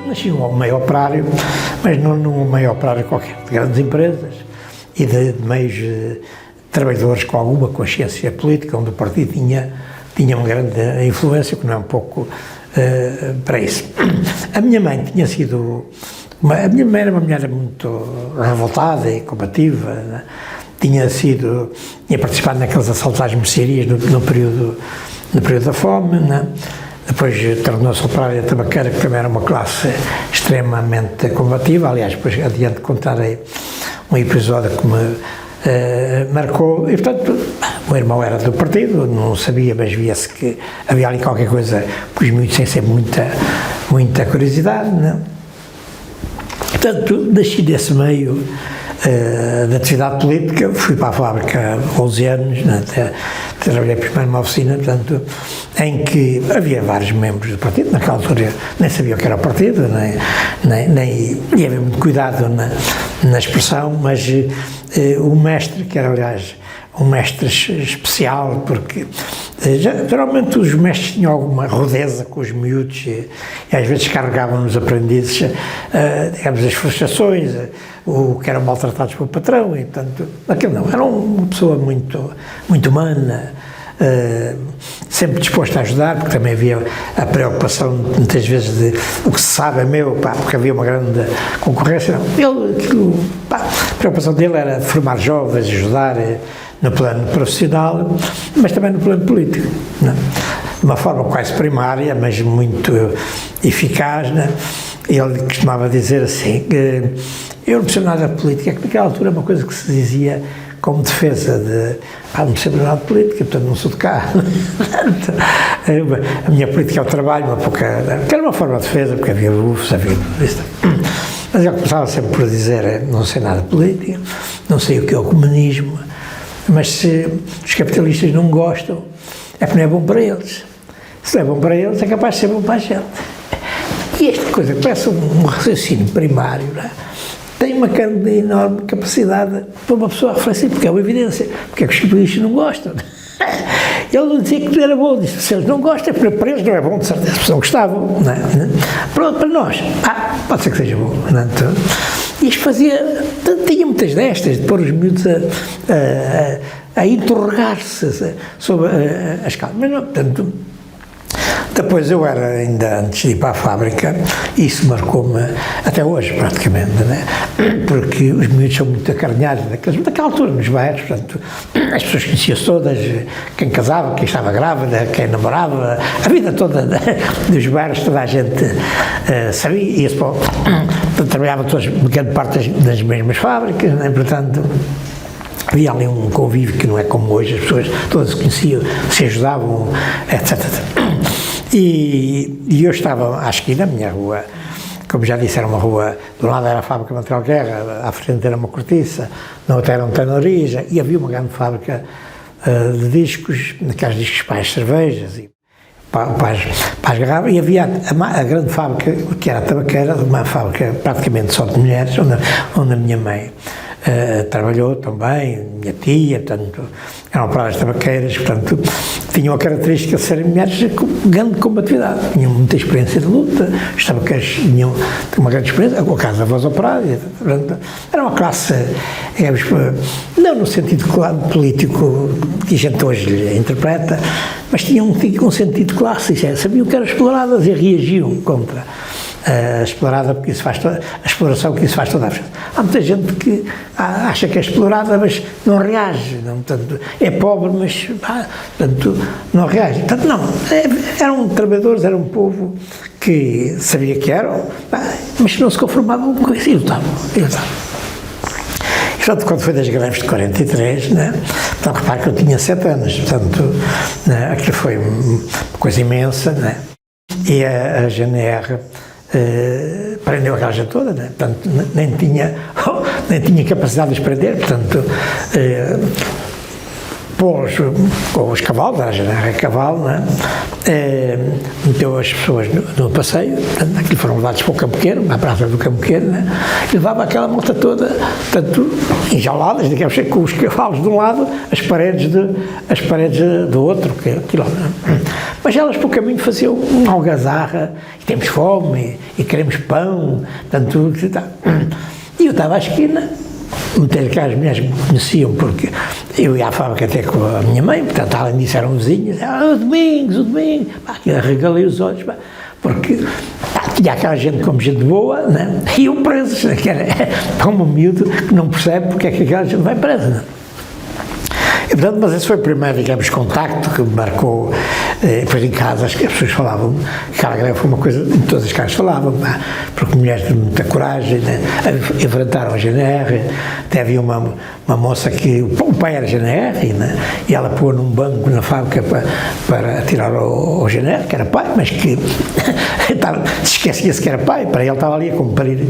nasci num meio operário, mas não num meio operário qualquer, de grandes empresas e de meios trabalhadores com alguma consciência política, onde o partido tinha uma grande influência, que não é um pouco para isso. A minha mãe tinha sido... A minha mãe era uma mulher muito revoltada e combativa, né? Tinha participado naqueles assaltos às mercearias no período da fome, né? Depois tornou-se operária tabaqueira, que também era uma classe extremamente combativa. Aliás, depois adiante contarei um episódio que me marcou, e portanto o meu irmão era do partido, não sabia, mas via-se que havia ali qualquer coisa, pois muito sem ser muita curiosidade, né? Portanto, nasci desse meio da atividade política, fui para a fábrica há 11 anos, né? Trabalhei primeiro numa oficina, portanto, em que havia vários membros do partido. Naquela altura nem sabia o que era o partido, nem havia muito cuidado na expressão, mas o mestre, que era aliás um mestre especial, porque geralmente os mestres tinham alguma rudeza com os miúdos e às vezes carregavam nos aprendizes, digamos, as frustrações, o que eram maltratados pelo patrão, e portanto, aquilo não, era uma pessoa muito humana, sempre disposto a ajudar, porque também havia a preocupação muitas vezes de o que se sabe é meu, porque havia uma grande concorrência. A preocupação dele era formar jovens, ajudar no plano profissional, mas também no plano político, né? De uma forma quase primária, mas muito eficaz, né? Ele costumava dizer assim, que eu não percebo nada de política, que naquela altura é uma coisa que se dizia como defesa de não percebo nada de política, portanto não sou de cá. A minha política é o trabalho, que era uma forma de defesa, porque havia bufos, havia tudo isso. Mas ele começava sempre por dizer, não sei nada de política, não sei o que é o comunismo, mas se os capitalistas não gostam, é porque não é bom para eles. Se não é bom para eles, é capaz de ser bom para a gente. E esta coisa, parece um raciocínio primário, não é? Tem uma enorme capacidade para uma pessoa refletir, porque é uma evidência, porque é que os capitalistas não gostam. Ele não dizia que era bom, disse, se eles não gostam, para eles não é bom, de certeza, se não gostavam, não é? Para nós, pode ser que seja bom, não é? Então, isto tinha muitas destas, de pôr os miúdos a interrogar-se sobre as causas, mas não, portanto, depois eu era, ainda antes de ir para a fábrica, isso marcou-me até hoje praticamente, né? Porque os miúdos são muito acarinhados daquela altura nos bairros, portanto, as pessoas conheciam-se todas, quem casava, quem estava grávida, quem namorava, a vida toda dos bairros, toda a gente sabia, e trabalhavam todos, grande parte das mesmas fábricas, né? Portanto, havia ali um convívio que não é como hoje, as pessoas todas se conheciam, se ajudavam, etc. E eu estava à esquina, a minha rua, como já disse, era uma rua, de um lado era a fábrica Material Guerra, à frente era uma cortiça, na outra era um tanoriza, e havia uma grande fábrica de discos, naqueles discos para as cervejas e para as garrafas, e havia a grande fábrica, que era a tabaqueira, uma fábrica praticamente só de mulheres, onde a minha mãe trabalhou também, minha tia, portanto, eram operárias tabaqueiras, portanto, tinham a característica de serem mulheres com grande combatividade, tinham muita experiência de luta, os tabaqueiros tinham uma grande experiência, com a casa da voz operária, portanto, era uma classe, digamos, não no sentido político que a gente hoje lhe interpreta, mas tinham um sentido de classe, sabiam que eram exploradas e reagiam contra a explorada, porque isso faz a exploração, que isso faz toda a diferença. Há muita gente que acha que é explorada, mas não reage, não, portanto, é pobre, mas portanto, não reage. Portanto, não, eram trabalhadores, era um povo que sabia que eram, mas não se conformavam com isso, e lutavam. Portanto, quando foi das greves de 43, né, então repare que eu tinha 7 anos, portanto, né, aquilo foi uma coisa imensa, né, e a GNR prendeu aquela gente toda, né? Portanto, nem tinha capacidade de os prender, portanto, pô-los com os cavalos, era a GNR a cavalo, né? Meteu as pessoas no passeio, portanto, aquilo foram levados para o Campo Pequeno, para a praça do Campo Pequeno, né? E levava aquela malta toda, tanto enjauladas, digamos, com os cavalos de um lado, as paredes do outro, que aquilo, né? Mas elas pelo caminho faziam uma algazarra, e temos fome, e queremos pão, tanto tudo, e eu estava à esquina, metade que as mulheres me conheciam, porque eu ia à fábrica até com a minha mãe, portanto, além disso eram vizinhos, o Domingos, regalei os olhos, porque tinha aquela gente como gente boa, né? E eu presos, né? Que era como um miúdo que não percebe porque é que aquela gente vai presa, né? E, portanto, mas esse foi o primeiro, digamos, contacto que me marcou. Depois em casa as pessoas falavam que aquela greve foi uma coisa, em todas as casas falavam, porque mulheres de muita coragem, né, enfrentaram a GNR, até havia uma moça que, o pai era GNR, né, e ela pôs num banco na fábrica para atirar ao GNR, que era pai, mas que esquecia-se que era pai, para ele estava ali a cumprir,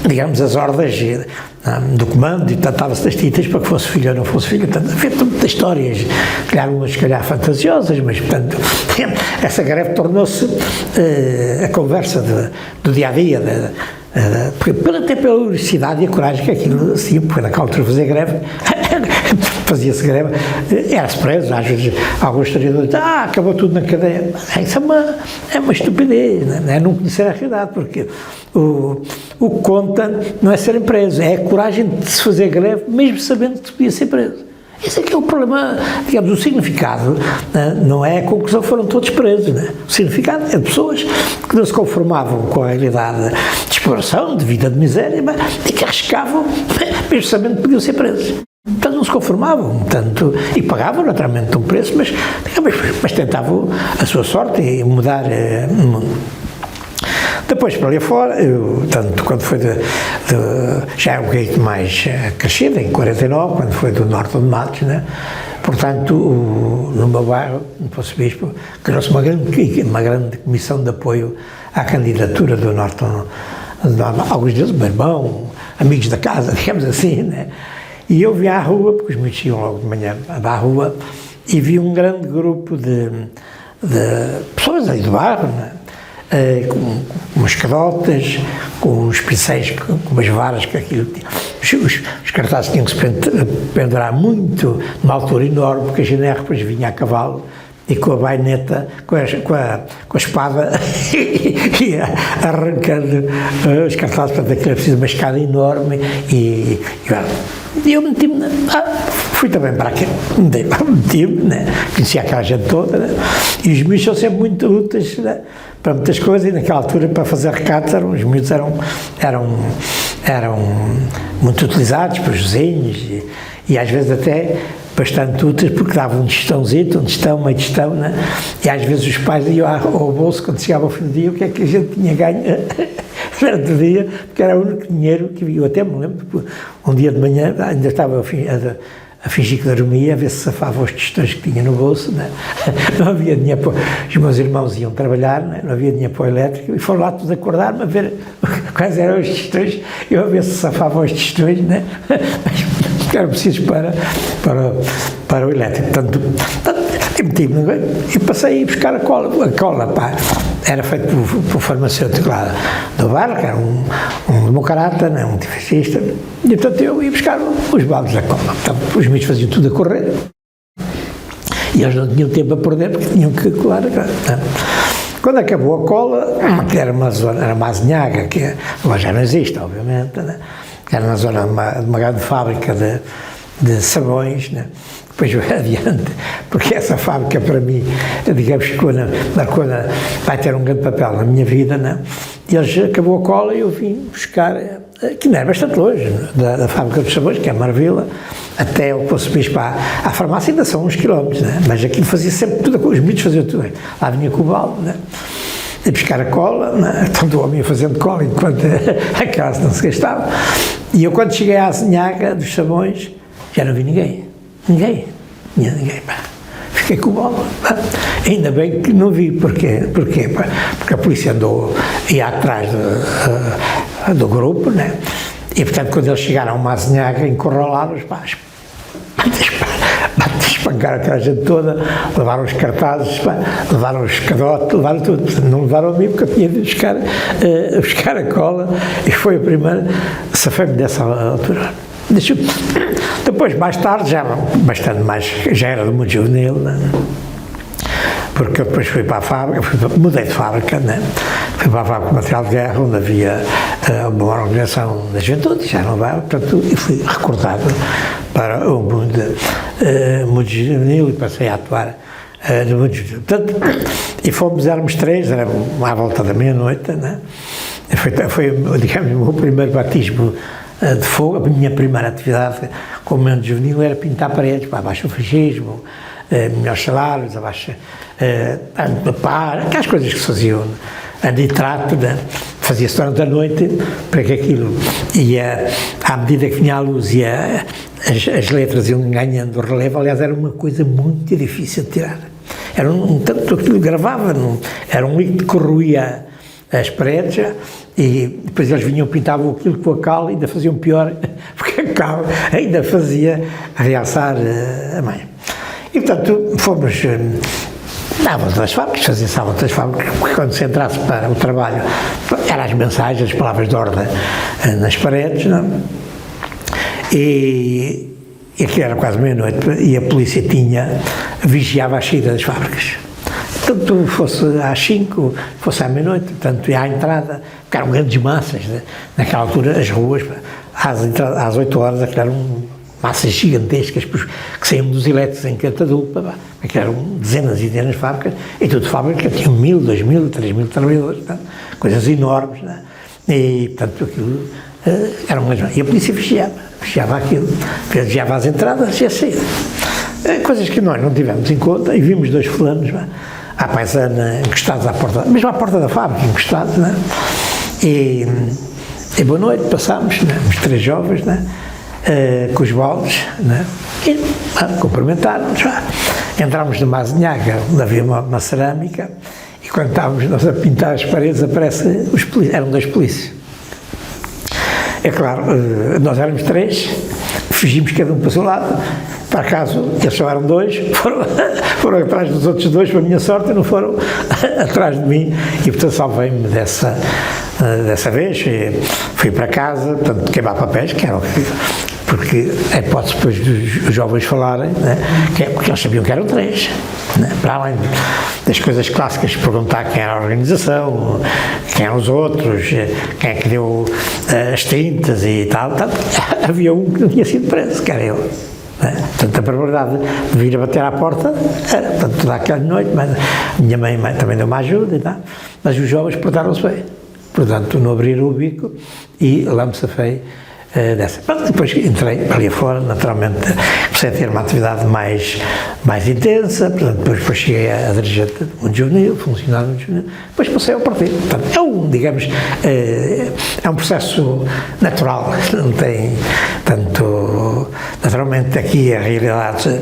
digamos, as ordens do comando, e tratava-se das tintas para que fosse filho ou não fosse filho, portanto, havia muitas histórias, umas se calhar fantasiosas, mas, portanto, essa greve tornou-se a conversa do dia-a-dia, até pela universidade e a coragem que aquilo assim, porque naquela altura fazer greve, fazia-se greve, era-se preso, às vezes alguns historiadores acabou tudo na cadeia. Isso é uma estupidez, não é não conhecer a realidade, porque o que conta não é serem presos, é a coragem de se fazer greve, mesmo sabendo que se podia ser preso. Esse é que é o problema, digamos, o significado, não é a conclusão que foram todos presos, né? O significado é de pessoas que não se conformavam com a realidade de exploração, de vida de miséria, e que arriscavam, mesmo sabendo que podiam ser presos. Portanto, não se conformavam, portanto, e pagavam naturalmente um preço, mas tentavam a sua sorte e mudar o mundo. Depois, para ali fora, tanto quando foi já é um bocadinho mais crescido, em 49, quando foi do Norte de Matos, né? Portanto, no meu bairro, no Poço Bispo, criou-se uma grande comissão de apoio à candidatura do Norte, alguns deles, meu irmão, amigos da casa, digamos assim, né? E eu vi à rua, porque os miúdos iam logo de manhã à rua, e vi um grande grupo de pessoas aí do bairro, né? Com umas cadotas, com uns pincéis, com umas varas, que aquilo, os cartazes tinham que se pendurar muito, numa altura enorme, porque a GNR depois vinha a cavalo e com a baioneta, com a espada, ia arrancando os cartazes, portanto aquilo é preciso uma escada enorme e eu meti-me, fui também para aquilo, meti-me, né? Conhecia aquela gente toda, né? E os miúdos são sempre muito úteis, né? Para muitas coisas, e naquela altura para fazer recados os miúdos eram muito utilizados para os vizinhos e às vezes até bastante úteis, porque davam um tostãozito, meio tostão, né? E às vezes os pais iam ao bolso, quando chegava ao fim do dia, o que é que a gente tinha ganho durante o dia, porque era o único dinheiro que eu até me lembro, um dia de manhã ainda estava a fingir que dormia, a ver se safava os tostões que tinha no bolso, né? Não havia dinheiro os meus irmãos iam trabalhar, né? Não havia dinheiro para o elétrico, e foram lá todos acordar-me a ver quais eram os tostões, eu a ver se safava os tostões, né? Que eram precisos para o elétrico. Portanto, e passei a ir buscar a cola, pá, era feito por farmacêutico lá do bar, que era um democrata, né, um antifascista, e portanto eu ia buscar os baldes da cola. Portanto, os miúdos faziam tudo a correr, e eles não tinham tempo a perder, porque tinham que colar a cola. Quando acabou a cola, que era uma azinhaga, que agora já não existe, obviamente, né? Era na zona de uma grande fábrica de sabões, né? Depois adiante, porque essa fábrica para mim, digamos que vai ter um grande papel na minha vida, né? E eles acabou a cola e eu vim buscar, que não era bastante longe, da fábrica dos sabões, que é a Marvila, até o Poço Bispo à farmácia ainda são uns quilómetros, né? Mas aquilo fazia sempre tudo, os miúdos faziam tudo, lá vinha com o balde, né? E buscar a cola, né? Tanto o homem ia fazendo cola enquanto a casa não se gastava. E eu quando cheguei à azinhaga dos sabões, já não vi ninguém, pá. Fiquei com bola, pá. Ainda bem que não vi, porquê, pá? Porque a polícia ia atrás do grupo, né? E portanto quando eles chegaram a uma azinhaga encurralados, pá, espancaram aquela gente toda, levaram os cartazes, levaram os cadotes, levaram tudo. Portanto, não levaram a mim porque eu tinha de buscar a cola e foi a primeira, safei-me dessa altura. Depois, mais tarde, já bastante mais, já era do mundo juvenil, né? Porque eu depois fui para a fábrica, mudei de fábrica, né? Fui para a fábrica de material de guerra, onde havia uma organização da juventude, já não vai, portanto, e fui recrutado para o mundo juvenil e passei a atuar no mundo juvenil. Portanto, e éramos três, era à volta da meia-noite, né? Foi, digamos, o meu primeiro batismo de fogo. A minha primeira atividade como mundo juvenil era pintar paredes, para abaixo o fascismo, melhores salários, abaixo aquelas coisas que se faziam, nitrato, né? Fazia-se durante a noite para que aquilo ia, à medida que vinha a luz e as letras iam ganhando relevo. Aliás, era uma coisa muito difícil de tirar. Era tanto aquilo gravava, era um líquido que corroía as paredes e depois eles vinham, pintavam aquilo com a cal e ainda faziam pior, porque a cal ainda fazia realçar a mãe. E, portanto, fomos à volta das fábricas, fazia-se à volta das fábricas, porque quando se entrasse para o trabalho, eram as mensagens, as palavras de ordem nas paredes, não? E aquilo era quase meia-noite e a polícia vigiava a saída das fábricas. Tanto fosse às 5, fosse à meia-noite, portanto, ia à entrada, porque eram grandes massas, né? Naquela altura as ruas, às 8 horas, aquilo eram massas gigantescas que saíam dos elétricos em Cantadulpa, que eram dezenas e dezenas de fábricas, e tudo fábrica que tinham 1.000, 2.000, 3.000 trabalhadores, portanto, coisas enormes, né? E, portanto, aquilo era uma... E a polícia vigiava aquilo, vigiava as entradas e a saída. Coisas que nós não tivemos em conta, e vimos dois fulanos, à paisana, encostados à porta, mesmo à porta da fábrica, encostados, né? E boa noite, passámos, né? Os três jovens, né? Com os baldes, né? E cumprimentaram-nos. Entramos numa azinhaga onde havia uma cerâmica, e quando estávamos nós a pintar as paredes, aparecem os polícias, eram dois polícias. É claro, nós éramos três, fugimos cada um para o seu lado. Por acaso, eles só eram dois, foram atrás dos outros dois, para a minha sorte, não foram atrás de mim, e portanto salvei-me dessa vez. Fui para casa, portanto, queimar papéis, que era porque a hipótese depois dos jovens falarem, né, porque eles sabiam que eram três, né, para além das coisas clássicas, perguntar quem era a organização, quem eram os outros, quem é que deu as tintas e tal, havia um que não tinha sido preso, que era eu. Portanto, a probabilidade de vir a bater à porta era, portanto, toda aquela noite, mas a minha mãe também deu uma ajuda e tal, mas os jovens portaram-se bem, portanto, não abriram o bico e lá me safei dessa. Mas depois entrei ali afora, naturalmente, comecei a ter uma atividade mais intensa, portanto, depois cheguei a dirigente do mundo juvenil, funcionário do mundo juvenil, depois passei ao partido. Portanto, digamos, é um processo natural, não tem tanto, naturalmente, aqui a realidade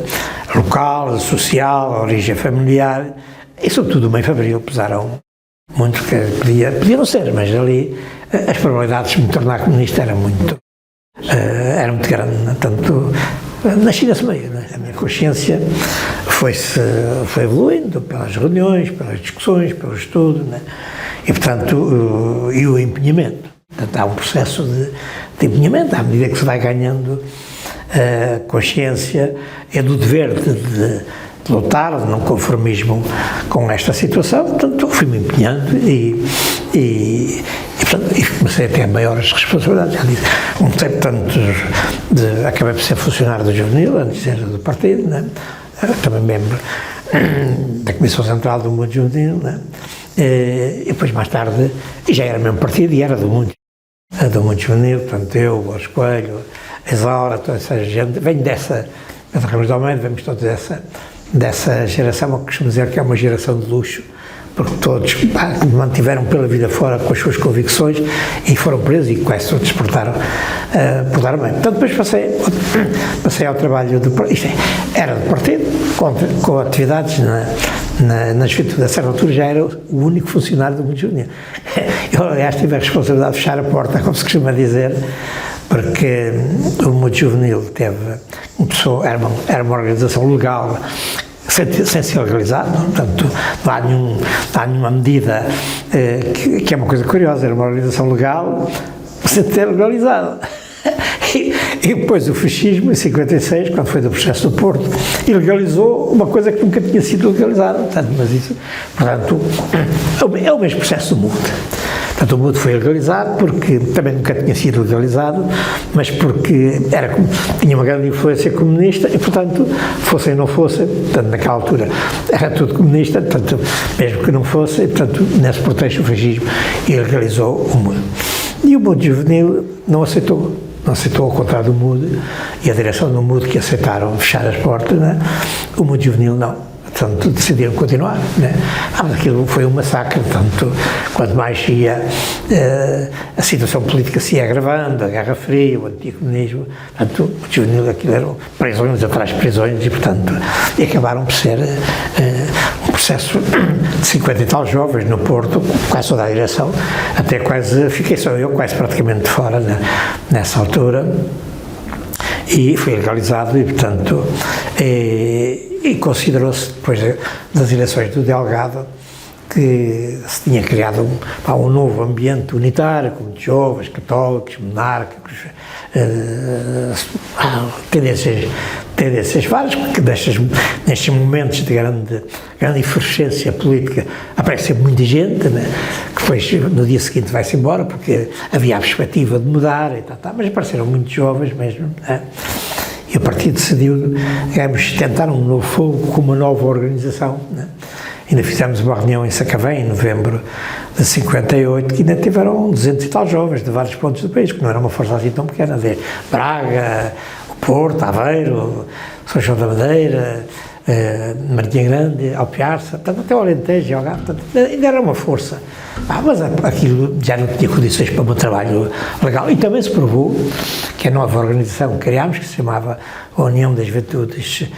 local, social, a origem familiar, e sobretudo o meio fabril, pesaram muito, que podia não ser, mas ali as probabilidades de me tornar comunista eram muito grande, tanto nasci nesse meio, né? A minha consciência foi evoluindo pelas reuniões, pelas discussões, pelo estudo, né? E portanto, e o empenhamento. Portanto, há um processo de empenhamento, à medida que se vai ganhando consciência, é do dever de lutar, de não conformismo com esta situação. Portanto, fui-me empenhando e comecei a ter maiores responsabilidades. Já disse, portanto, acabei por ser funcionário do juvenil, antes de ser do partido, né? Também membro da Comissão Central do Mundo Juvenil, né? E depois, mais tarde, e já era mesmo partido e era do Mundo Juvenil, portanto, eu, o Borges Coelho, a Isaura, toda essa gente, venho dessa, Ramos de Almeida, vemos todos dessa geração, eu costumo dizer que é uma geração de luxo, porque todos mantiveram pela vida fora com as suas convicções e foram presos e quase todos portaram bem. Portanto, depois passei ao trabalho era do partido, com atividades na juventude. A certa altura já era o único funcionário do mundo juvenil. Eu, aliás, tive a responsabilidade de fechar a porta, como se costuma dizer, porque o Mudo Juvenil começou, era uma organização legal, sem ser legalizado, portanto, não há nenhuma medida, que é uma coisa curiosa, era uma organização legal sem ter legalizado. E depois o fascismo, em 56, quando foi do processo do Porto, ilegalizou uma coisa que nunca tinha sido legalizada. Portanto, é o mesmo processo do Mudo. Portanto, o Mudo foi legalizado porque também nunca tinha sido legalizado, mas porque tinha uma grande influência comunista e, portanto, fossem ou não fossem, portanto, naquela altura era tudo comunista, portanto, mesmo que não fosse, portanto, nesse pretexto o fascismo ilegalizou o Mudo. E o Mudo Juvenil não aceitou ao contrário do Mudo, e a direção do Mudo que aceitaram fechar as portas, né? O Mudo Juvenil não. Portanto, decidiram continuar, né? Mas aquilo foi um massacre, portanto, quanto mais ia, a situação política se ia agravando, a Guerra Fria, o anticomunismo, portanto, o juvenil, aquilo eram prisões atrás de prisões, e, portanto, acabaram por ser um processo de 50 e tal jovens no Porto, quase toda a direção, até quase, fiquei só eu, quase praticamente de fora, né, nessa altura, e foi legalizado, e, portanto, e considerou-se, depois das eleições do Delgado, que se tinha criado um novo ambiente unitário, com jovens, católicos, monárquicos, tendências várias, porque nestes momentos de grande efervescência política aparece muita gente, né, que depois no dia seguinte vai-se embora, porque havia a perspectiva de mudar e tal, mas apareceram muitos jovens mesmo, né? E o partido decidiu, digamos, tentar um novo fogo com uma nova organização, né? Ainda fizemos uma reunião em Sacavém, em novembro de 58, que ainda tiveram 200 e tal jovens de vários pontos do país, que não era uma força assim tão pequena, de Braga, o Porto, Aveiro, São João da Madeira, Marinha Grande, Alpiarça, portanto, até o Alentejo, portanto, ainda era uma força. Mas aquilo já não tinha condições para o meu trabalho legal. E também se provou que a nova organização que criámos, que se chamava a União das Juventudes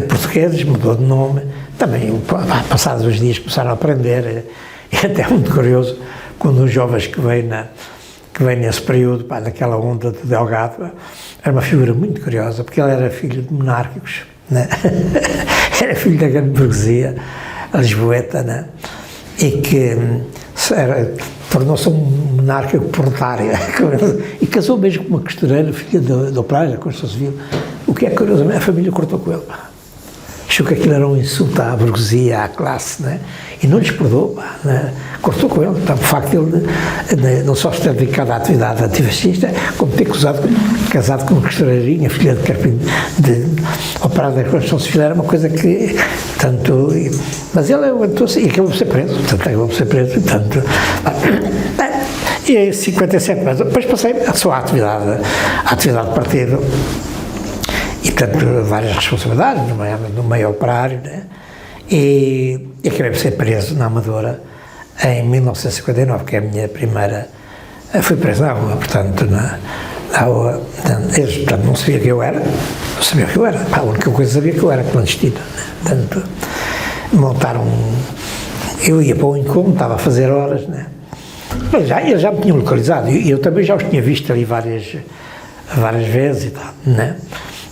Portuguesas, mudou de nome, também, passados os dias, começaram a aprender, e até é muito curioso, quando os jovens que vêm nesse período, naquela onda de Delgado, era uma figura muito curiosa, porque ele era filho de monárquicos, né? Era filho da grande burguesia lisboeta, né? E que tornou-se um monárquico proletário e casou mesmo com uma costureira, filha da operária da construção civil. O que é curioso, a família cortou com ele. Achou que aquilo era um insulto à burguesia, à classe, né? E não lhes perdoou, né? Cortou com ele. Então, o facto de ele não só se ter dedicado à atividade antifascista, como ter casado com uma costureirinha, filha de carpinteiro, de operária da construção civil, era uma coisa que, tanto... Mas ele aguentou-se e acabou por ser preso, portanto, e em 57, mas depois passei a sua atividade de partido, e, portanto, várias responsabilidades no meio operário, né? E acabei por ser preso na Amadora em 1959, que é a minha primeira... Fui preso na rua, portanto, na rua. Eles, portanto, não sabiam quem eu era, a única coisa que sabia que eu era clandestino, né? Portanto, montaram... Eu ia para o encontro, estava a fazer horas, né? Eles já me tinham localizado, e eu também já os tinha visto ali várias vezes e tal, né?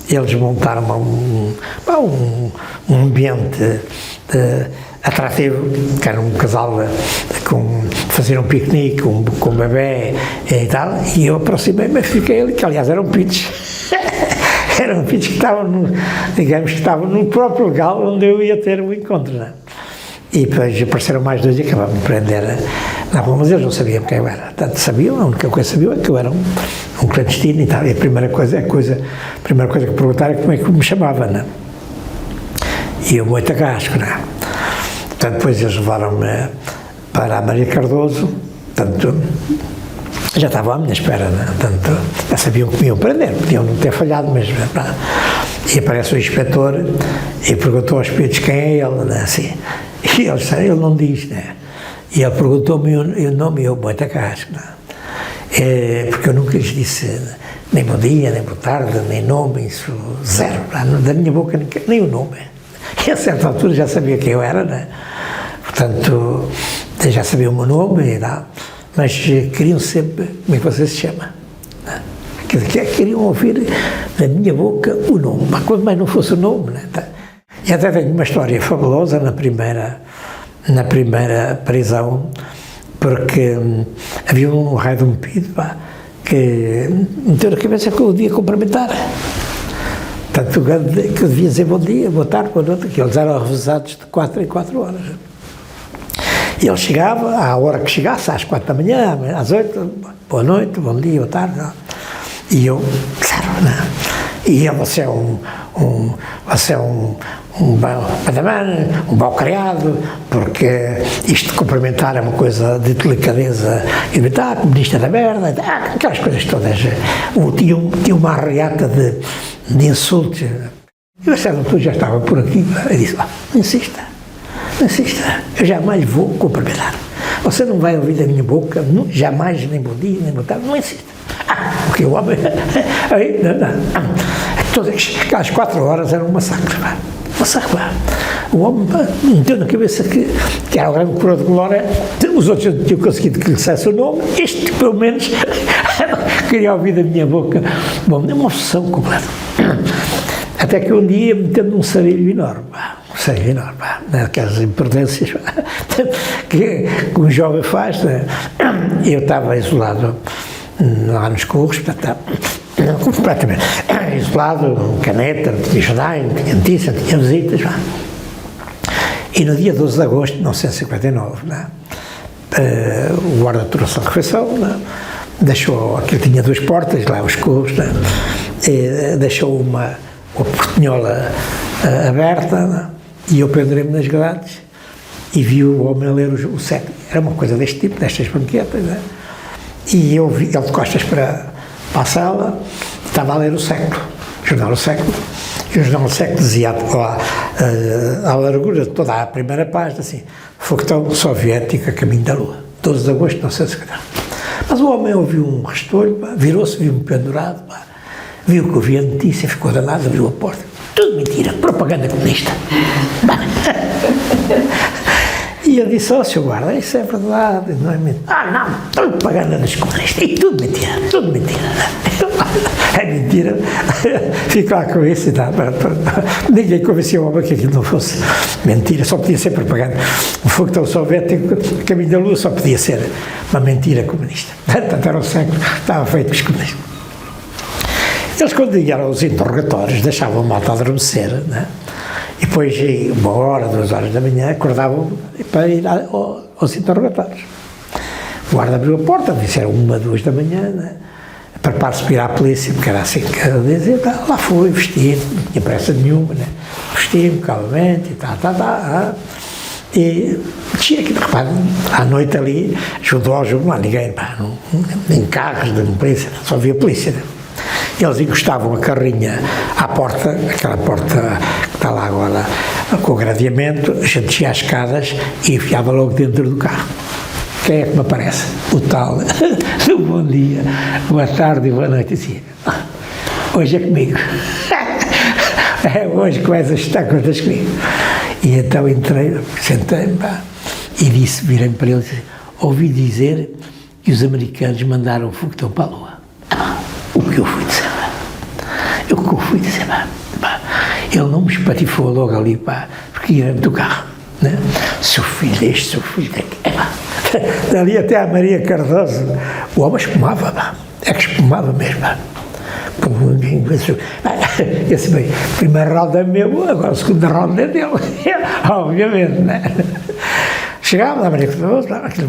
Eles montaram um ambiente atrativo, que era um casal faziam um piquenique com um bebê e tal, e eu aproximei-me e fiquei ali, que aliás eram pitos. Eram pitos que estavam no próprio local onde eu ia ter o encontro, né? E depois apareceram mais dois e acabaram de prender na rua, mas eles não sabiam quem eu era. Tanto sabiam, a única coisa que sabiam é que eu era um clandestino e tal. E a primeira coisa que perguntaram é como é que me chamava, né? E eu, Moita Casco, né? Portanto, depois eles levaram-me para a Maria Cardoso, portanto, já estavam à minha espera, né? Portanto, já sabiam que me iam prender, podiam não ter falhado mesmo. Né? E aparece o inspetor e perguntou aos pitos quem é ele, né? Assim. E ele não diz, né? E ele perguntou-me o nome e eu, Moita Casco, né? Porque eu nunca lhes disse nem bom dia, nem boa tarde, nem nome, isso zero, da minha boca nem o nome. E a certa altura já sabia quem eu era, né? Portanto, já sabia o meu nome e tal, mas queriam sempre como é que você se chama, né? queriam ouvir da minha boca o nome, mas quando mais não fosse o nome, né? E até tenho uma história fabulosa na primeira prisão, porque havia um raio de um pido, pá, que meteu na cabeça que eu devia cumprimentar. Tanto que eu devia dizer bom dia, boa tarde, boa noite, que eles eram revezados de 4 em 4 horas. E ele chegava, à hora que chegasse, às 4 da manhã, às 8, boa noite, bom dia, boa tarde. Não. E eu, claro, não. E ele, você é um padamano, um mau criado, porque isto de cumprimentar é uma coisa de delicadeza elementar, comunista da merda, aquelas coisas todas. Tinha uma arreata de insultos. E o doutor já estava por aqui, e disse, não insista, eu jamais vou cumprimentar. Você não vai ouvir da minha boca, jamais, nem bom dia, nem boa tarde, não insista. Porque o homem, aí, todas aquelas 4 horas era um massacre, O homem meteu na cabeça que era o grande coroa de glória, os outros não tinham conseguido que lhe dissesse o nome, este pelo menos queria ouvir da minha boca. Bom, é uma obsessão completa. Até que um dia, metendo um sarilho enorme, naquelas imprudências que um jovem faz, né? Eu estava isolado lá nos curros, completamente isolado, caneta, não tinha jornais, não tinha notícias, não tinha visitas. E no dia 12 de agosto de 1959, o guarda trouxe a refeição, deixou, aquilo tinha 2 portas, lá os curros, deixou uma portinhola aberta, e eu pendurei-me nas grades e vi o homem a ler o século. Era uma coisa deste tipo, destas banquetas, e eu vi ele de costas para a sala, estava a ler o século, o jornal do século, e o jornal do século dizia à largura de toda a primeira página, assim, foguetão soviético a caminho da Lua, 12 de agosto de 1950. Mas o homem ouviu um restolho, virou-se, viu-me pendurado, viu que eu vi a notícia, ficou danado, abriu a porta. Tudo mentira, propaganda comunista. E ele disse, Sr. Guarda, isso é verdade, não é mentira. Não, propaganda dos comunistas, e tudo mentira. É mentira. Fico lá com isso e tal. Ninguém convenceu o homem que aquilo não fosse mentira, só podia ser propaganda. O foguetão soviético, o caminho da Lua, só podia ser uma mentira comunista. Tanto era o século, estava feito com os comunistas. Eles, quando iam aos interrogatórios, deixavam a malta adormecer, e depois, 1 hora, 2 horas da manhã, acordavam para ir aos interrogatórios. O guarda abriu a porta, disse, era 1, 2 da manhã, prepara-se para ir à polícia, porque era assim que dizia, lá fui, vesti-me, não tinha pressa nenhuma, vesti-me calmamente e tal. E tinha aqui, repare, à noite ali, junto ao jogo, não há ninguém, nem carros de polícia, só havia polícia, Eles encostavam a carrinha à porta, aquela porta que está lá agora com o gradeamento, a gente descia as escadas e enfiava logo dentro do carro. Quem é que me aparece? O tal, bom dia, boa tarde e boa noite. Assim, hoje é comigo. É hoje que vais estar contas comigo. E então entrei, sentei-me e disse, virei-me para ele e disse, ouvi dizer que os americanos mandaram um foguetão para a Lua. O que eu fui dizer? Ele não me espatifou logo ali, porque ia dentro do carro, Seu filho deste, seu filho daquele. Dali até a Maria Cardoso, o homem espumava, é que espumava mesmo. Esse bem, o primeiro round é meu, agora o segundo round é dele, obviamente, Chegava a Maria Cardoso,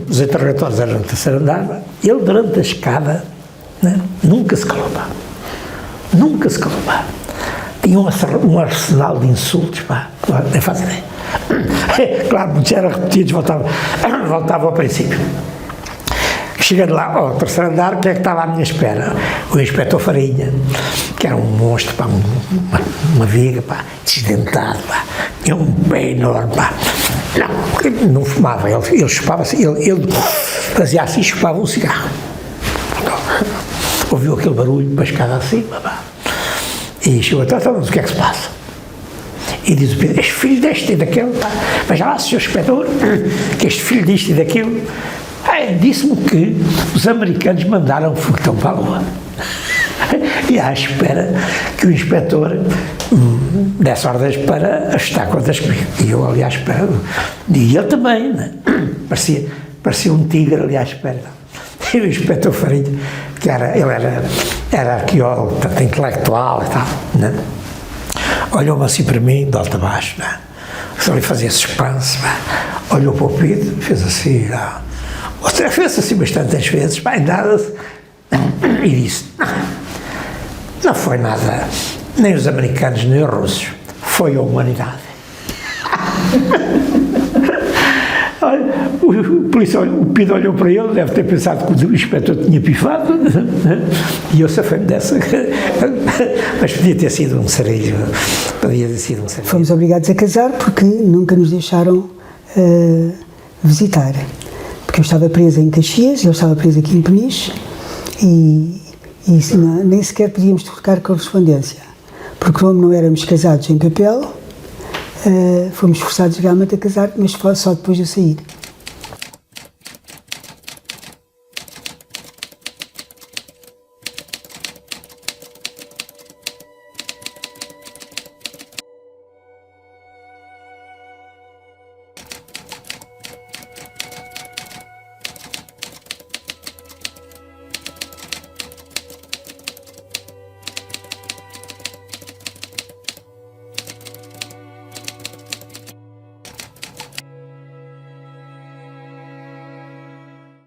os interrogatórios eram no 3º andar, ele durante a escada, nunca se calou, Tinha um arsenal de insultos, nem faz ideia. Claro, muitos eram repetidos, voltava ao princípio. Chegando lá ao 3º andar, quem é que estava à minha espera? O inspetor Farinha, que era um monstro, uma viga, desdentado, tinha um pé enorme, não fumava, ele chupava assim, ele fazia assim, chupava um cigarro. Ouviu aquele barulho para a escada acima, e chegou atrás, mas o que é que se passa? E diz o Pedro, este filho deste e daquele, veja lá, senhor inspetor, que este filho disto e daquilo, disse-me que os americanos mandaram um foguetão para a Lua. e à espera que o inspetor desse ordens para ajustar contas comigo. E eu ali à espera, e ele também, né? parecia um tigre ali à espera. E o inspetor Farinha, ele era arqueólogo, portanto, intelectual e tal, né? Olhou-me assim para mim, de alto a baixo, né? Só lhe fazia suspense, olhou para o Pedro, fez assim, outra vez assim bastantes vezes, nada-se, e disse, não foi nada, nem os americanos, nem os russos, foi a humanidade. O Pedro olhou para ele, deve ter pensado que o inspetor tinha pifado, e eu safei-me dessa. Mas podia ter sido um sarilho. Fomos obrigados a casar porque nunca nos deixaram visitar. Porque eu estava presa em Caxias, ele estava preso aqui em Peniche, e nem sequer podíamos trocar correspondência. Porque como não éramos casados em papel, fomos forçados realmente a casar, mas só depois de eu sair.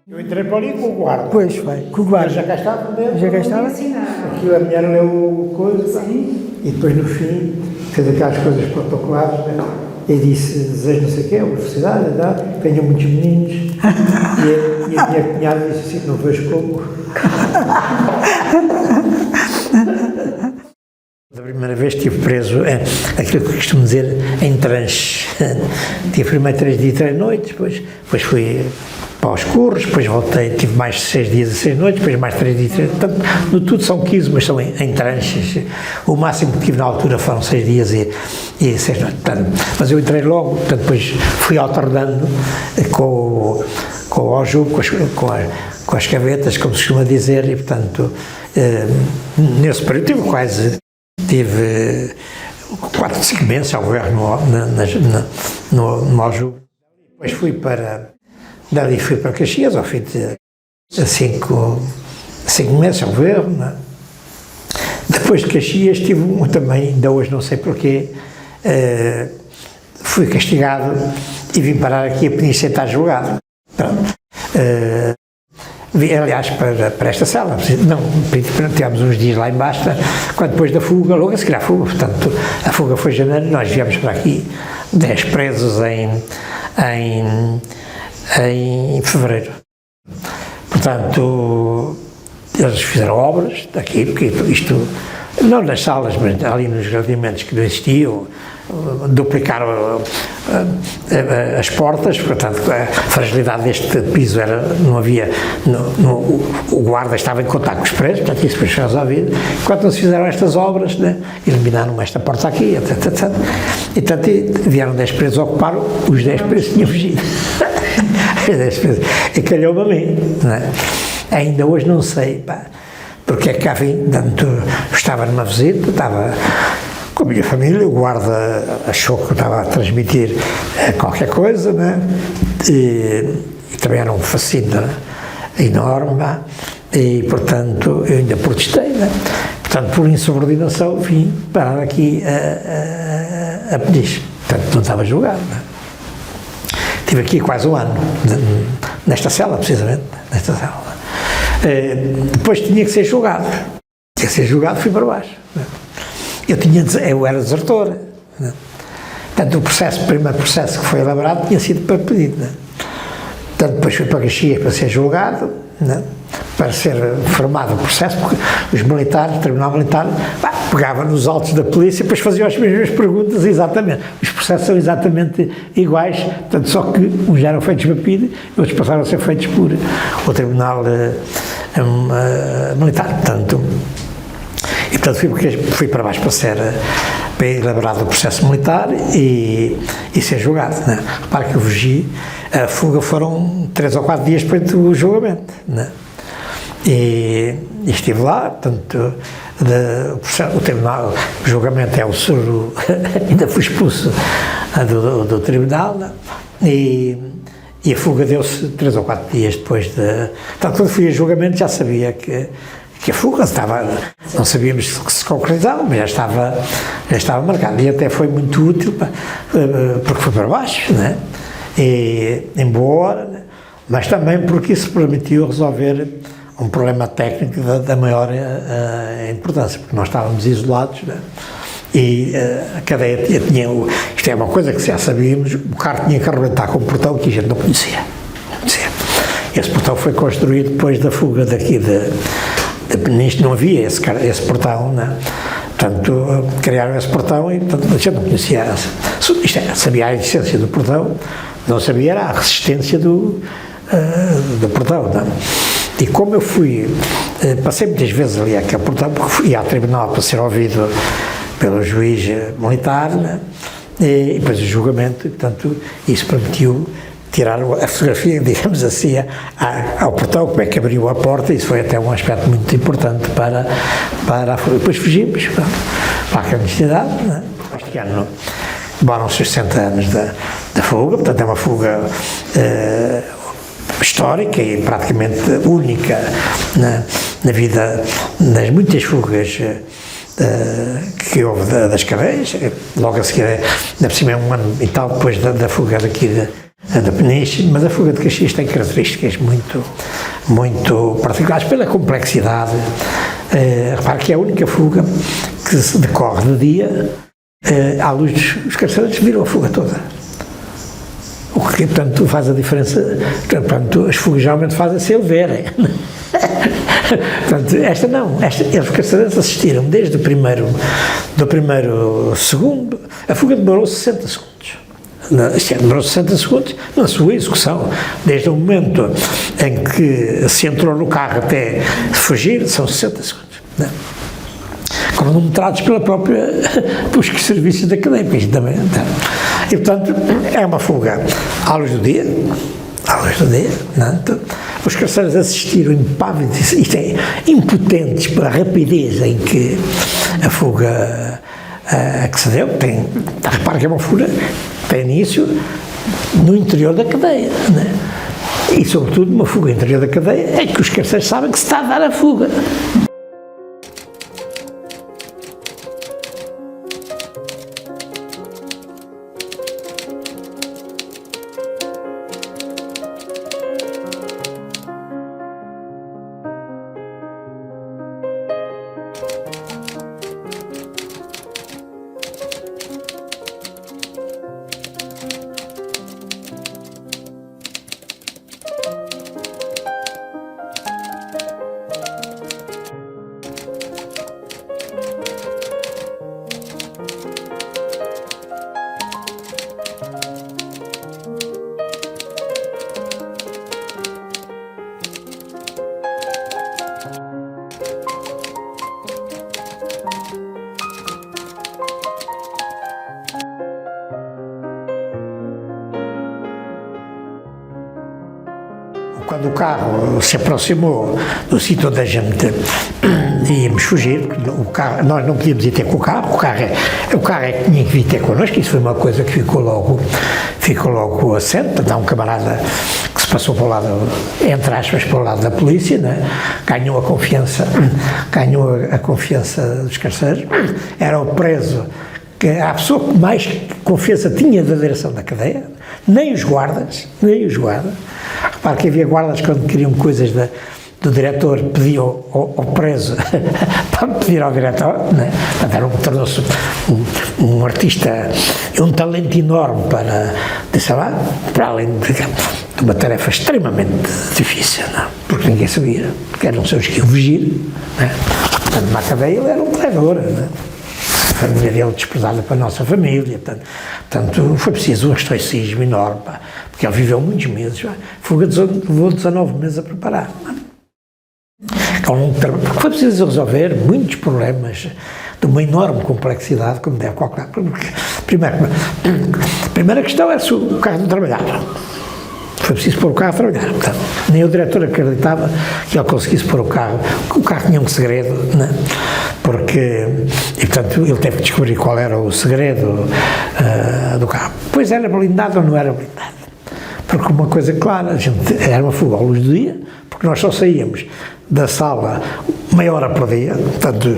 Eu entrei para ali com o guarda. Pois foi, com o guarda. Já cá estava dentro. Já cá estava? Aquilo a mulher leu coisa, e depois no fim fez aquelas coisas protocolares, né? E disse, desejo não sei o quê, a universidade, tenho muitos meninos. E a minha cunhada disse assim, não vejo como. Da primeira vez estive preso, aquilo que costumo dizer, em tranche. Tive primeiro 3 dias e 3 noites, depois fui para os curros, depois voltei, tive mais 6 dias e 6 noites, depois mais 3 dias e 3 noites, portanto, no tudo são 15, mas são em tranches. O máximo que tive na altura foram 6 dias e 6 noites, portanto, mas eu entrei logo, portanto, depois fui alternando com o jogo, com as gavetas, como se costuma dizer, e portanto, nesse período tive 4 ou 5 meses, ao governo no Aljube. Depois dali fui para Caxias, ao fim de 5 meses, ao governo. Depois de Caxias tive também, ainda hoje não sei porquê, fui castigado e vim parar aqui a Peniche estar julgado. Aliás, para esta cela, não, tivemos uns dias lá embaixo, quando depois da fuga, logo a seguir à fuga, portanto, a fuga foi em janeiro, nós viemos para aqui, 10 presos em fevereiro. Portanto, eles fizeram obras daqui, porque isto, não nas salas, mas ali nos gradeamentos que não existiam, duplicaram as portas, portanto a fragilidade deste piso não havia, o guarda estava em contato com os presos, portanto isso foi resolvido. Enquanto não se fizeram estas obras, né, eliminaram esta porta aqui, etc. E portanto vieram 10 presos, ocuparam, os 10 presos tinham fugido. E calhou-me a mim, né? Ainda hoje não sei, porque é que cá vim, portanto, estava numa visita, estava com a minha família, o guarda achou que eu estava a transmitir qualquer coisa, né? E também era um fascínio, né? Enorme, e portanto eu ainda protestei, né? Portanto, por insubordinação vim parar aqui a Peniche, portanto não estava julgado, né? Estive aqui quase um ano, nesta cela, precisamente, nesta cela. Depois tinha que ser julgado, fui para baixo, né? Eu era desertor, né? Portanto, o primeiro processo que foi elaborado tinha sido para pedido, né? Portanto, depois fui para Caxias para ser julgado, né? Para ser formado o processo, porque os militares, o Tribunal Militar, pegava nos autos da polícia e depois faziam as mesmas perguntas exatamente. Os processos são exatamente iguais, portanto, só que uns eram feitos por PIDE e outros passaram a ser feitos por o Tribunal Militar, portanto. E, portanto, fui para baixo para elaborar o processo militar e ser julgado, né? Repare que eu fugi, a fuga foram 3 ou 4 dias depois do julgamento, né? E estive lá, portanto, o tribunal, o julgamento é o Soro, ainda fui expulso do tribunal, e a fuga deu-se 3 ou 4 dias depois de... Portanto, quando fui a julgamento já sabia que a fuga estava, não sabíamos se concretizava, mas já estava marcado, e até foi muito útil, porque foi para baixo, né? E em boa hora, né? Mas também porque isso permitiu resolver um problema técnico da maior importância, porque nós estávamos isolados, né? E a cadeia tinha, isto é uma coisa que já sabíamos, o carro tinha que arrebentar com um portão que a gente não conhecia. Esse portão foi construído depois da fuga daqui de Peniche, não havia esse portão, né? Portanto, criaram esse portão e, portanto, a gente não conhecia, sabia a existência do portão, não sabia era a resistência do portão, não? E como eu passei muitas vezes ali àquele portão, porque fui ao tribunal para ser ouvido pelo juiz militar, né? E depois o julgamento, portanto, isso permitiu tirar a fotografia, digamos assim, ao portão, como é que abriu a porta, isso foi até um aspecto muito importante para a fuga. Depois fugimos para a clandestinidade, né? Este ano demoram-se os 60 anos da fuga, portanto é uma fuga histórica e praticamente única na vida, nas muitas fugas que houve das cadeias, logo a seguir, ainda por cima é um ano e tal depois da fuga daqui da Peniche, mas a fuga de Caxias tem características muito particulares pela complexidade. Repare que é a única fuga que se decorre de dia, à luz dos carcereiros viram a fuga toda. O que, portanto, faz a diferença, portanto, as fugas geralmente fazem-se ele verem. Portanto, esta não, os carcereiros assistiram desde do primeiro segundo, a fuga demorou 60 segundos. Demorou 60 segundos na sua execução, desde o momento em que se entrou no carro até fugir, são 60 segundos. Não? Cronometrados pelos serviços da cadeia, porque isto também não. E, portanto, é uma fuga à luz do dia, não? Os carcereiros assistiram impávidos, isto é, impotentes pela rapidez em que a fuga que se deu. Repare que é uma fuga que tem início no interior da cadeia, né? E, sobretudo, uma fuga no interior da cadeia é que os carcereiros sabem que se está a dar a fuga. Quando o carro se aproximou do sítio onde a gente íamos fugir, nós não podíamos ir ter com o carro é que tinha que vir ter connosco, isso foi uma coisa que ficou logo assente. Há um camarada que se passou para o lado, entre aspas, para o lado da polícia, né? ganhou a confiança dos carcereiros, era o preso, a pessoa que mais confiança tinha da direção da cadeia, nem os guardas. Repare que havia guardas quando queriam coisas do diretor, pediam ao preso para pedir ao diretor, né? Tornou-se um artista, um talento enorme para além de uma tarefa extremamente difícil, não? Porque ninguém sabia, porque eram pessoas que iam fugir, né? Portanto, na cadeia ele era um traidor, né? A família dele desprezada para a nossa família, portanto foi preciso um estoicismo enorme, porque ele viveu muitos meses, fuga levou 19 meses a preparar. Porque foi preciso resolver muitos problemas de uma enorme complexidade, como deve calcular. Porque, primeira questão é se o carro não trabalhava. Foi preciso pôr o carro a trabalhar. Portanto, nem o diretor acreditava que ele conseguisse pôr o carro tinha um segredo, né? Porque, e portanto, ele teve que descobrir qual era o segredo do carro. Pois era blindado ou não era blindado? Porque uma coisa clara, era uma fuga à luz do dia, porque nós só saíamos da sala meia hora por dia, portanto,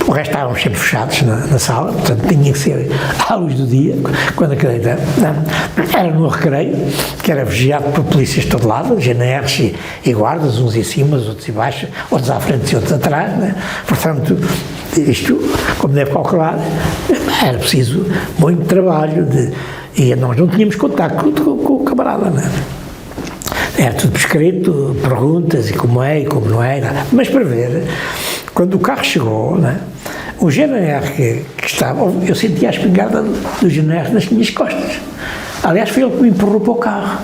o resto estávamos sempre fechados na sala, portanto, tinha que ser à luz do dia, quando era no recreio, que era vigiado por polícias de todo lado, GNRs e guardas, uns em cima, os outros em baixo, outros à frente e outros atrás, né? Portanto, isto, como deve calcular, era preciso muito trabalho e nós não tínhamos contacto com o camarada, né? Era tudo por escrito, perguntas, e como é, e como não é, mas para ver, quando o carro chegou, né, o GNR que estava, eu sentia a espingarda do GNR nas minhas costas. Aliás, foi ele que me empurrou para o carro.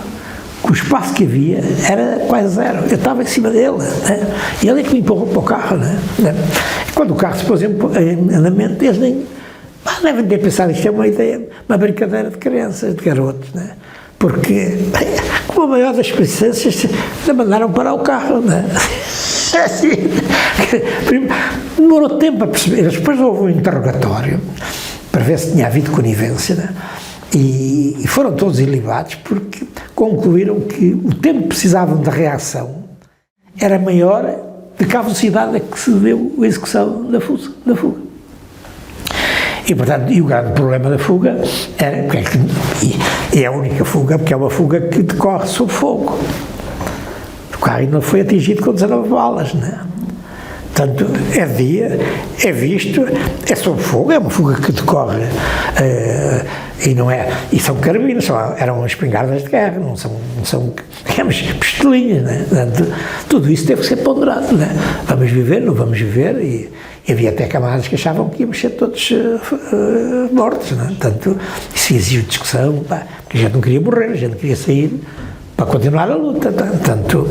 O espaço que havia era quase zero. Eu estava em cima dele, né? E ele é que me empurrou para o carro, né? Quando o carro se pôs em andamento, eles nem devem ter pensado, isto é uma ideia, uma brincadeira de crianças, de garotos, né? Porque, com a maior das experiências, mandaram parar o carro, né? Assim, demorou tempo a perceber. Depois houve um interrogatório para ver se tinha havido conivência, né? E foram todos ilibados porque concluíram que o tempo que precisavam de reação era maior do que a velocidade a que se deu a execução da fuga. E, portanto, o grande problema da fuga era, e é a única fuga, porque é uma fuga que decorre sob fogo. O carro ainda foi atingido com 19 balas, né? Portanto, é dia, é visto, é sob fogo, é uma fuga que decorre, e não é, e são carabinas, eram espingardas de guerra, não são digamos, pistolinhas, né? Portanto, tudo isso teve que ser ponderado, né? Vamos viver, não vamos viver, e havia até camaradas que achavam que íamos ser todos mortos, né? Portanto, isso exigiu discussão, porque a gente não queria morrer, a gente queria sair para continuar a luta, tanto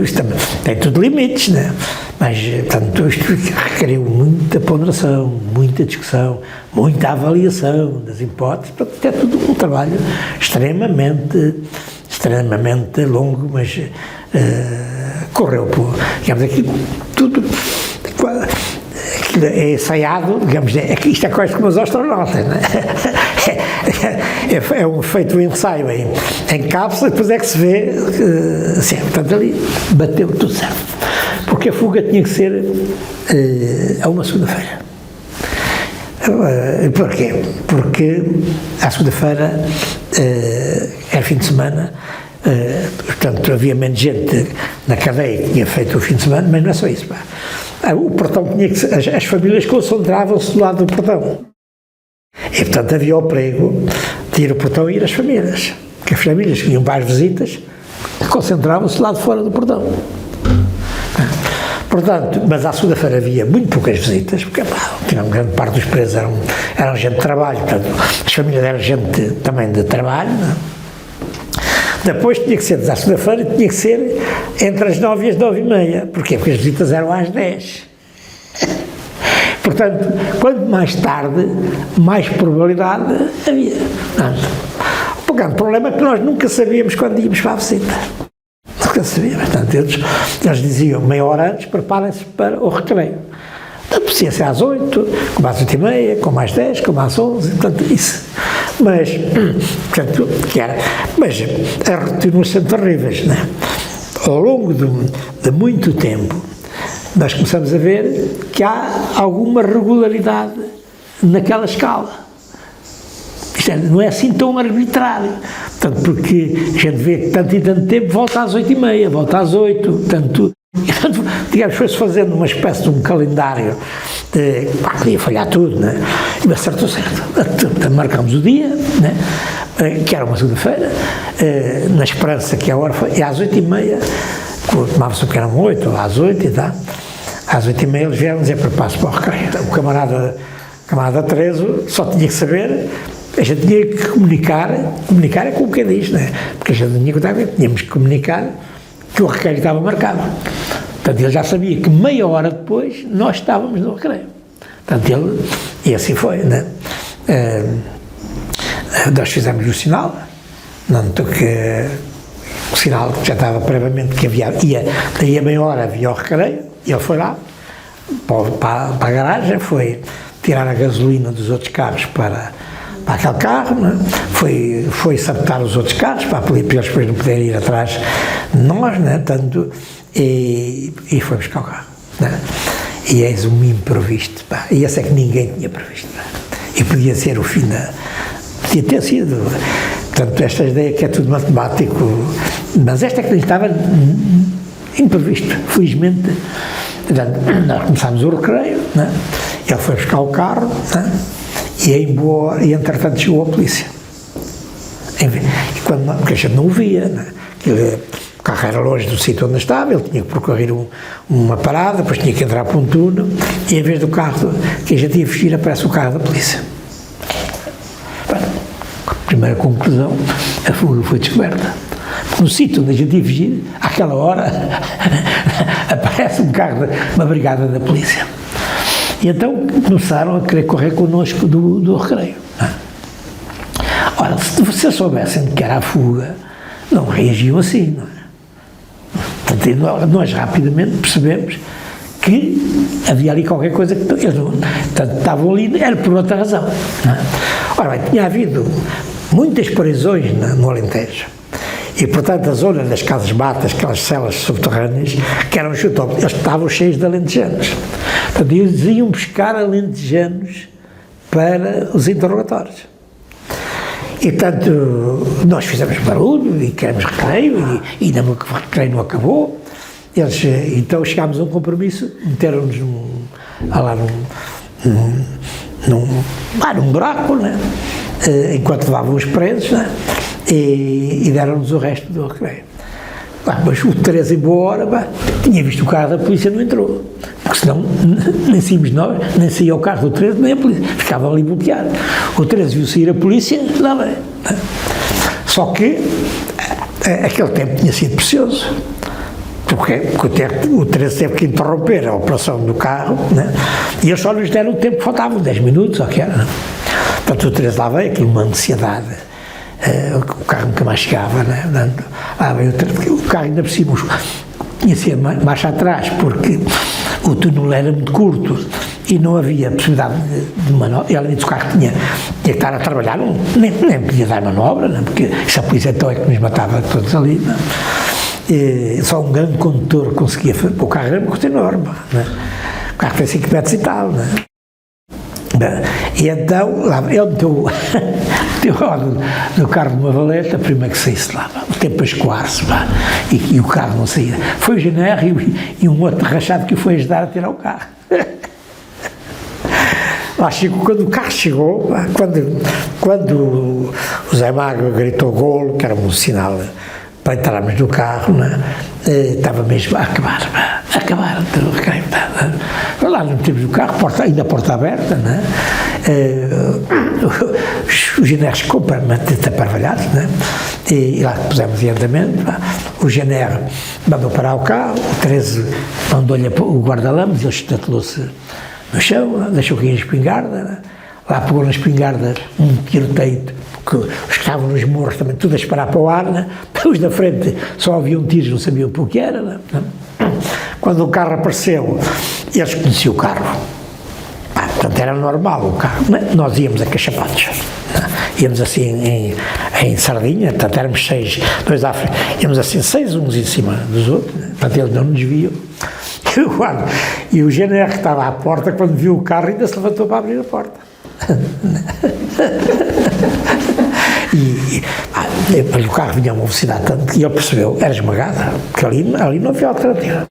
isto tem tudo limites, né? Mas, tanto isto requeriu muita ponderação, muita discussão, muita avaliação das hipóteses, portanto, é tudo um trabalho extremamente longo, mas correu por, digamos, aqui tudo é ensaiado, digamos, isto é quase como os astronautas, né? É um feito um ensaio em cápsula, depois é que se vê, assim, portanto, ali bateu tudo certo, porque a fuga tinha que ser a uma segunda-feira. Porquê? Porque à segunda-feira era fim de semana, portanto, havia menos gente na cadeia que tinha feito o fim de semana, mas não é só isso, pá. O portão tinha que as famílias concentravam-se do lado do portão. E, portanto, havia o perigo de ir ao portão e ir às famílias. Porque as famílias que iam para as visitas concentravam-se do lado de fora do portão. Portanto, mas à segunda-feira havia muito poucas visitas, porque tinha uma grande parte dos presos eram gente de trabalho, portanto, as famílias eram gente também de trabalho, não é? Depois tinha que ser, à segunda-feira, tinha que ser entre as 9 e as 9h30. Porquê? Porque as visitas eram às 10. Portanto, quanto mais tarde, mais probabilidade havia. O grande problema é que nós nunca sabíamos quando íamos para a visita. Nunca sabíamos. Portanto, eles diziam meia hora antes, preparem-se para o recreio. Portanto, podia ser às 8, como às 8h30, como às 10, como às 11, portanto, isso. Mas, portanto, mas as rotinas são terríveis, não é? Ao longo de muito tempo, nós começamos a ver que há alguma regularidade naquela escala. Isto não é assim tão arbitrário, portanto, porque a gente vê que tanto e tanto tempo volta às 8h30, volta às 8, portanto, digamos, foi-se fazendo uma espécie de um calendário, podia falhar tudo, né? E acertou certo. Portanto, marcámos o dia, né? Que era uma segunda-feira, na esperança que a hora foi, e às 8h30, tomava-se o que eram 8, ou às 8 e tal, às 8h30 eles vieram dizer para passo para o recreio. O camarada Tereso só tinha que saber, a gente tinha que comunicar é com o que diz, né? Porque a gente tinha que tínhamos que comunicar que o recreio estava marcado. Portanto, ele já sabia que meia hora depois nós estávamos no recreio. Portanto, e assim foi, né? Nós fizemos o sinal, tanto que o sinal que já estava previamente que daí a meia hora havia o recreio, e ele foi lá, para a garagem, foi tirar a gasolina dos outros carros para aquele carro, né? foi sabotar os outros carros para eles depois não poderem ir atrás de nós, né? Tanto, e foi buscar o carro, né? E eis um imprevisto, pá. E esse é que ninguém tinha previsto, pá. E podia ser o fim podia ter sido, portanto, esta ideia que é tudo matemático, mas esta é que estava imprevisto, felizmente. Nós começámos o recreio, né? Ele foi buscar o carro, né? E entretanto chegou a polícia. Porque a gente não o via, né? O carro era longe do sítio onde estava, ele tinha que percorrer uma parada, depois tinha que entrar para um túnel, e em vez do carro que a gente ia fugir, aparece o carro da polícia. Primeira conclusão, a fuga foi descoberta. No sítio onde a gente ia fugir, àquela hora, aparece um carro, uma brigada da polícia. E então começaram a querer correr connosco do recreio. Ora, se vocês soubessem que era a fuga, não reagiam assim, não é? Portanto, nós rapidamente percebemos que havia ali qualquer coisa que eles não, portanto, estavam ali, era por outra razão. Não é? Ora bem, tinha havido muitas prisões no Alentejo. E, portanto, a zona das casas-matas, aquelas celas subterrâneas, que eram eles estavam cheios de alentejanos. Portanto, eles iam buscar alentejanos para os interrogatórios. E, portanto, nós fizemos barulho e queremos recreio, e ainda o recreio não acabou. Então, chegámos a um compromisso, meteram-nos num buraco, né? Enquanto levavam os presos, né? E deram-nos o resto do recreio. Mas o 13 em boa hora, tinha visto o carro da polícia, não entrou, porque senão nem saímos nós, nem saía o carro do 13, nem a polícia, ficavam ali bloqueados. O 13 viu sair a polícia, lá vai. Só que aquele tempo tinha sido precioso, porque o 13 teve que interromper a operação do carro, né? E eles só nos deram o tempo que faltavam, 10 minutos, ou que era. Portanto, o 13 lá veio, aquilo, uma ansiedade. O carro nunca mais chegava, né? O carro ainda por cima tinha sido marcha atrás, porque o túnel era muito curto e não havia possibilidade de manobra, e além disso o carro tinha que estar a trabalhar, nem podia dar manobra, né? Porque se a polícia então é que nos matava todos ali, né? E só um grande condutor conseguia fazer, o carro era uma coisa enorme, né? O carro tem 5 metros e tal, né? E então, lá, ele meteu no carro de uma valeta, primeiro que saísse lá, o tempo a escoar-se, e o carro não saía. Foi o GNR e um outro rachado que o foi ajudar a tirar o carro. Lá chegou, quando o carro chegou, quando o Zé Magro gritou golo, que era um sinal para entrarmos no carro, né? Estava mesmo a acabar o recreio. Lá não temos o carro, ainda a porta aberta, né? Os GNRs completamente ataparvalhados, né? E lá pusemos em andamento. O GNR mandou parar o carro, o 13 mandou-lhe o guarda-lames, ele estatelou-se no chão, deixou cair a espingarda, né? Lá pegou na espingarda um tiroteio, que os que estavam nos morros também, tudo a esperar para o ar, né? Os da frente só haviam tiros, não sabiam por que era, né? Quando o carro apareceu, eles conheciam o carro. Portanto, era normal o carro. Nós íamos acachapados. Íamos assim em sardinha, portanto, éramos 6, 2 à frente. Íamos assim 6 uns em cima dos outros, né? Portanto, eles não nos viam. E o GNR que estava à porta, quando viu o carro, ainda se levantou para abrir a porta. Depois o carro vinha a uma velocidade tanto que ele percebeu, era esmagada, porque ali não havia alternativa.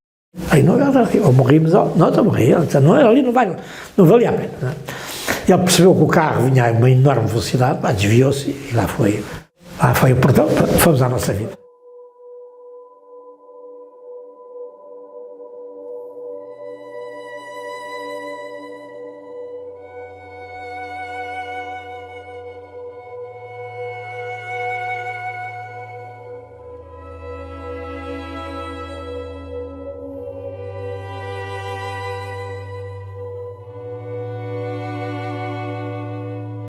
Ali não havia alternativa. Ou morríamos, não morri, ali não valia a pena. Não é? Ele percebeu que o carro vinha a uma enorme velocidade, desviou-se e lá foi o portão, fomos à nossa vida.